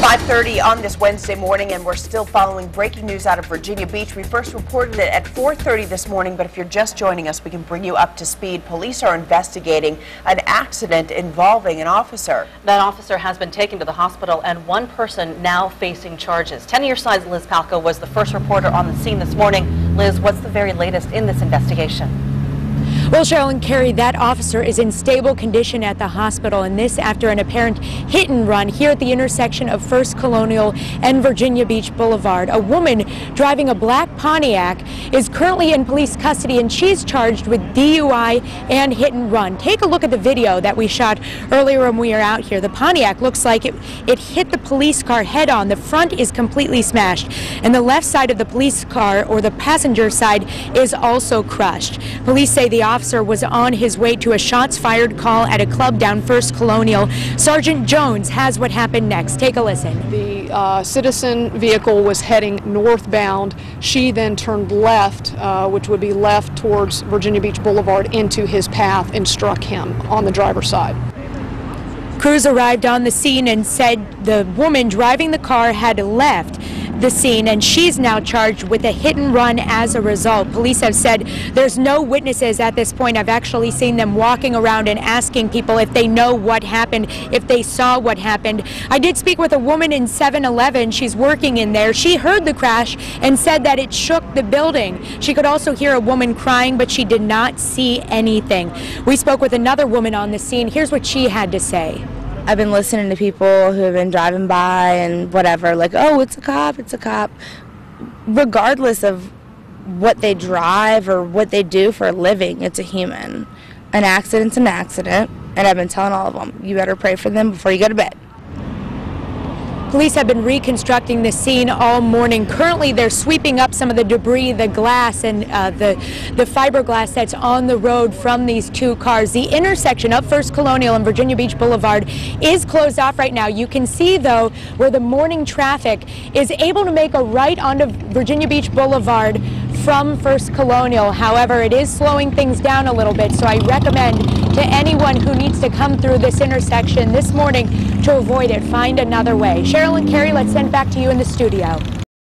5:30 on this Wednesday morning, and we're still following breaking news out of Virginia Beach. We first reported it at 4:30 this morning, but if you're just joining us, we can bring you up to speed. Police are investigating an accident involving an officer. That officer has been taken to the hospital, and one person now facing charges. 10 on your side's Liz Palco was the first reporter on the scene this morning. Liz, what's the very latest in this investigation? Well, Cheryl and Carrie, that officer is in stable condition at the hospital, and this after an apparent hit and run here at the intersection of First Colonial and Virginia Beach Boulevard. A woman driving a black Pontiac is currently in police custody, and she's charged with DUI and hit and run. Take a look at the video that we shot earlier when we were out here. The Pontiac looks like it hit the police car head on. The front is completely smashed, and the left side of the police car, or the passenger side, is also crushed. Police say the officer was on his way to a shots fired call at a club down First Colonial. Sergeant Jones has what happened next. Take a listen. The citizen vehicle was heading northbound. She then turned left, which would be left towards Virginia Beach Boulevard, into his path and struck him on the driver's side. Crews arrived on the scene and said the woman driving the car had left the scene, and she's now charged with a hit and run as a result. Police have said there's no witnesses at this point. I've actually seen them walking around and asking people if they know what happened, if they saw what happened. I did speak with a woman in 7-Eleven. She's working in there. She heard the crash and said that it shook the building. She could also hear a woman crying, but she did not see anything. We spoke with another woman on the scene. Here's what she had to say. I've been listening to people who have been driving by and whatever, like, oh, it's a cop, it's a cop. Regardless of what they drive or what they do for a living, it's a human. An accident's an accident, and I've been telling all of them, you better pray for them before you go to bed. Police have been reconstructing the scene all morning. Currently, they're sweeping up some of the debris, the glass, and the fiberglass that's on the road from these two cars. The intersection of First Colonial and Virginia Beach Boulevard is closed off right now. You can see, though, where the morning traffic is able to make a right onto Virginia Beach Boulevard from First Colonial. However, it is slowing things down a little bit, so I recommend to anyone who needs to come through this intersection this morning to avoid it, find another way. Cheryl and Carrie, let's send it back to you in the studio.